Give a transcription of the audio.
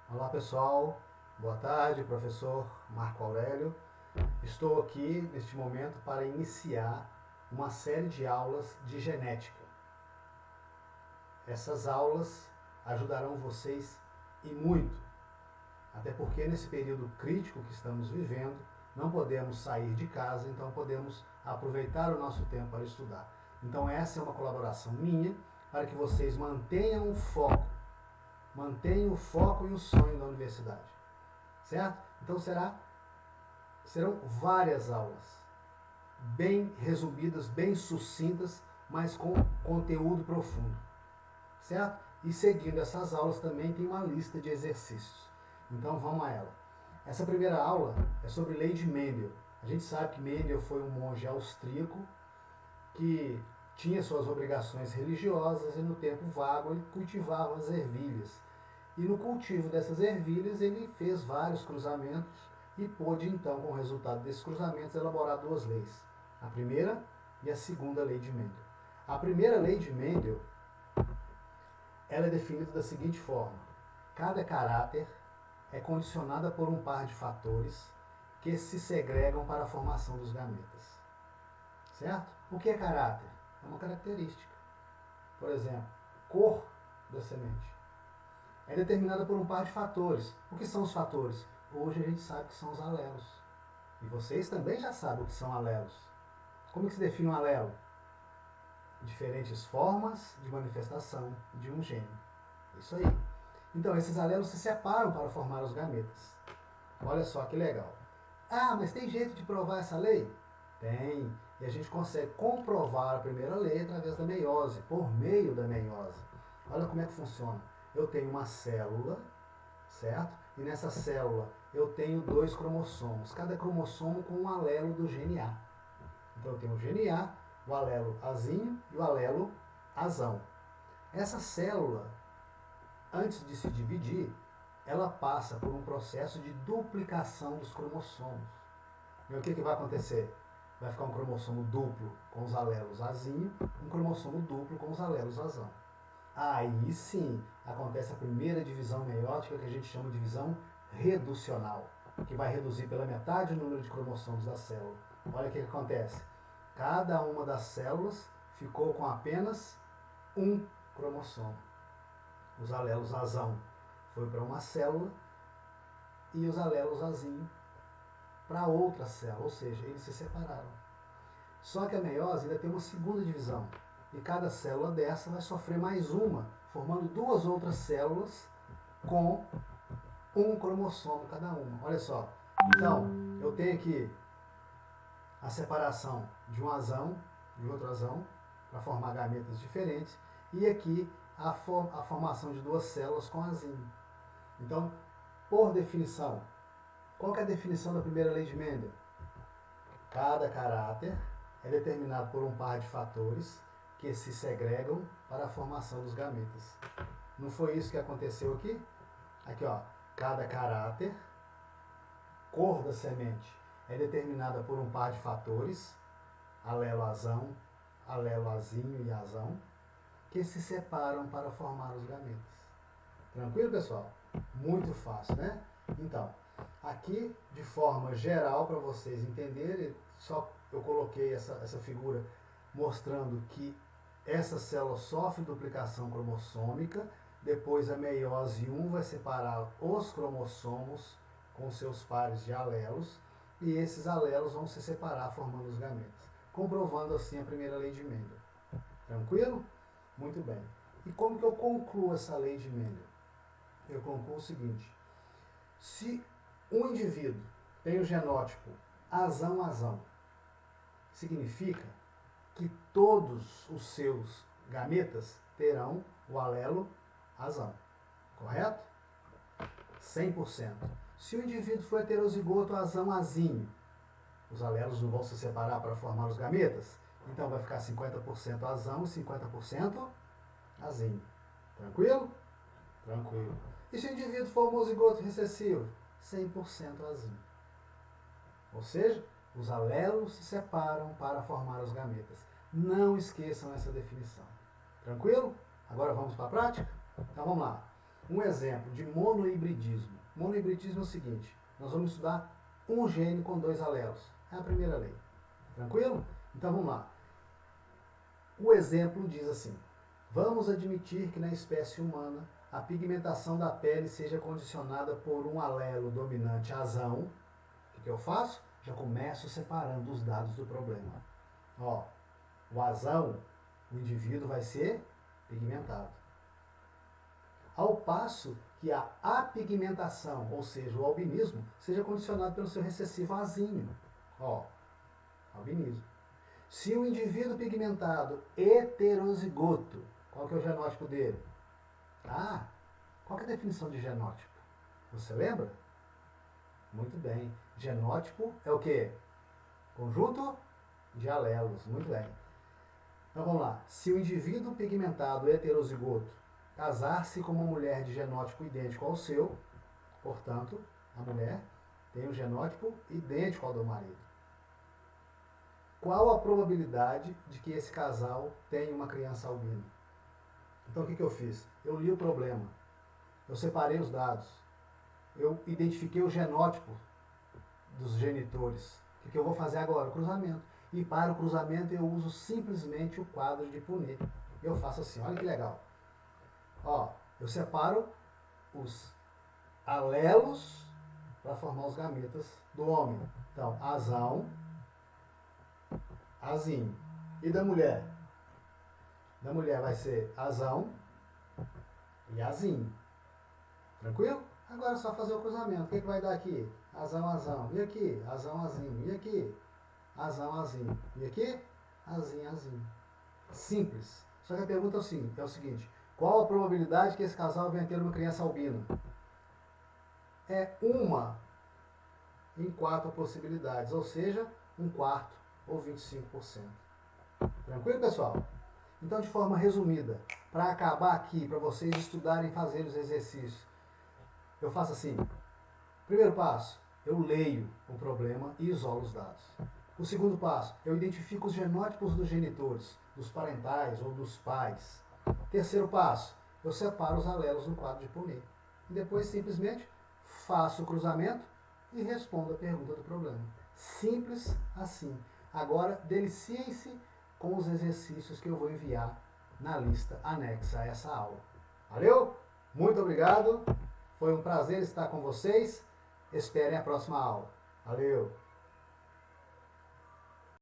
Olá pessoal, boa tarde, professor Marco Aurélio. Estou aqui neste momento para iniciar uma série de aulas de genética. Essas aulas ajudarão vocês e muito, até porque nesse período crítico que estamos vivendo, não podemos sair de casa, então podemos aproveitar o nosso tempo para estudar. Então essa é uma colaboração minha para que vocês mantenham o foco e o sonho da universidade, certo? Então serão várias aulas, bem resumidas, bem sucintas, mas com conteúdo profundo, certo? E seguindo essas aulas também tem uma lista de exercícios. Então vamos a ela. Essa primeira aula é sobre lei de Mendel. A gente sabe que Mendel foi um monge austríaco que tinha suas obrigações religiosas e no tempo vago ele cultivava as ervilhas. E no cultivo dessas ervilhas ele fez vários cruzamentos e pôde então, com o resultado desses cruzamentos, elaborar duas leis. A primeira e a segunda lei de Mendel. A primeira lei de Mendel, ela é definida da seguinte forma: cada caráter é condicionada por um par de fatores que se segregam para a formação dos gametas. Certo? O que é caráter? É uma característica. Por exemplo, cor da semente. É determinada por um par de fatores. O que são os fatores? Hoje a gente sabe que são os alelos. E vocês também já sabem o que são alelos. Como que se define um alelo? Diferentes formas de manifestação de um gene. Isso aí. Então, esses alelos se separam para formar os gametas. Olha só que legal. Ah, mas tem jeito de provar essa lei? Tem. E a gente consegue comprovar a primeira lei através da meiose, por meio da meiose. Olha como é que funciona. Eu tenho uma célula, certo? E nessa célula eu tenho dois cromossomos, cada cromossomo com um alelo do gene A. Então eu tenho o gene A, o alelo Azinho e o alelo Azão. Essa célula, antes de se dividir, ela passa por um processo de duplicação dos cromossomos. E o que vai acontecer? Vai ficar um cromossomo duplo com os alelos Azinho, um cromossomo duplo com os alelos Azão. Aí sim acontece a primeira divisão meiótica, que a gente chama de divisão reducional, que vai reduzir pela metade o número de cromossomos da célula. Olha o que acontece. Cada uma das células ficou com apenas um cromossomo. Os alelos Azão foi para uma célula e os alelos Azinho para outra célula, ou seja, eles se separaram. Só que a meiose ainda tem uma segunda divisão. E cada célula dessa vai sofrer mais uma, formando duas outras células com um cromossomo cada uma. Olha só. Então, eu tenho aqui a separação de um azão, de outro azão, para formar gametas diferentes. E aqui a formação de duas células com azinho. Então, por definição, qual que é a definição da primeira lei de Mendel? Cada caráter é determinado por um par de fatores que se segregam para a formação dos gametas. Não foi isso que aconteceu aqui? Aqui, ó, cada caráter, cor da semente, é determinada por um par de fatores, alelo azão, alelo azinho e azão, que se separam para formar os gametas. Tranquilo, pessoal? Muito fácil, né? Então, aqui, de forma geral, para vocês entenderem, só eu coloquei essa figura mostrando que essa célula sofre duplicação cromossômica, depois a meiose 1 vai separar os cromossomos com seus pares de alelos, e esses alelos vão se separar formando os gametas, comprovando assim a primeira lei de Mendel. Tranquilo? Muito bem. E como que eu concluo essa lei de Mendel? Eu concluo o seguinte: se um indivíduo tem o genótipo azão-azão, significa que todos os seus gametas terão o alelo azão. Correto? 100%. Se o indivíduo for heterozigoto azão-azinho, os alelos não vão se separar para formar os gametas? Então vai ficar 50% azão e 50% azinho. Tranquilo? Tranquilo. E se o indivíduo for homozigoto recessivo? 100% azinho. Ou seja, os alelos se separam para formar os gametas. Não esqueçam essa definição. Tranquilo? Agora vamos para a prática? Então vamos lá. um exemplo de monohibridismo. Monohibridismo é o seguinte, nós vamos estudar um gene com 2 alelos. É a primeira lei. Tranquilo? Então vamos lá. O exemplo diz assim: vamos admitir que na espécie humana a pigmentação da pele seja condicionada por um alelo dominante azão. O que eu faço? Já começo separando os dados do problema. Ó, o azão, o indivíduo vai ser pigmentado. Ao passo que a apigmentação, ou seja, o albinismo, seja condicionado pelo seu recessivo azinho. Ó, albinismo. Se o indivíduo pigmentado heterozigoto, qual que é o genótipo dele? Ah, qual que é a definição de genótipo? Você lembra? Muito bem. Genótipo é o quê? Conjunto de alelos. Muito bem. Então vamos lá. Se o indivíduo pigmentado heterozigoto casar-se com uma mulher de genótipo idêntico ao seu, portanto, a mulher tem um genótipo idêntico ao do marido. Qual a probabilidade de que esse casal tenha uma criança albina? Então o que eu fiz? Eu li o problema, eu separei os dados, eu identifiquei o genótipo dos genitores. O que eu vou fazer agora? O cruzamento. E para o cruzamento eu uso simplesmente o quadro de Punnett. Eu faço assim, olha que legal. Ó, eu separo os alelos para formar os gametas do homem. Então, azão, azinho. E da mulher? Da mulher vai ser azão e azinho. Tranquilo? Agora é só fazer o cruzamento. O que vai dar aqui? Azão, azão. E aqui? Azão, azinho. E aqui? Azão, azinho. E aqui? Azinho, azinho. Simples. Só que a pergunta é o seguinte: qual a probabilidade que esse casal venha ter uma criança albina? É 1 em 4 possibilidades, ou seja, 1/4 ou 25%. Tranquilo, pessoal? Então, de forma resumida, para acabar aqui, para vocês estudarem e fazerem os exercícios, eu faço assim. Primeiro passo, eu leio o problema e isolo os dados. O segundo passo, eu identifico os genótipos dos genitores, dos parentais ou dos pais. Terceiro passo, eu separo os alelos no quadro de Punnett. E depois, simplesmente, faço o cruzamento e respondo a pergunta do problema. Simples assim. Agora, deliciem-se com os exercícios que eu vou enviar na lista anexa a essa aula. Valeu? Muito obrigado. Foi um prazer estar com vocês. Esperem a próxima aula. Valeu!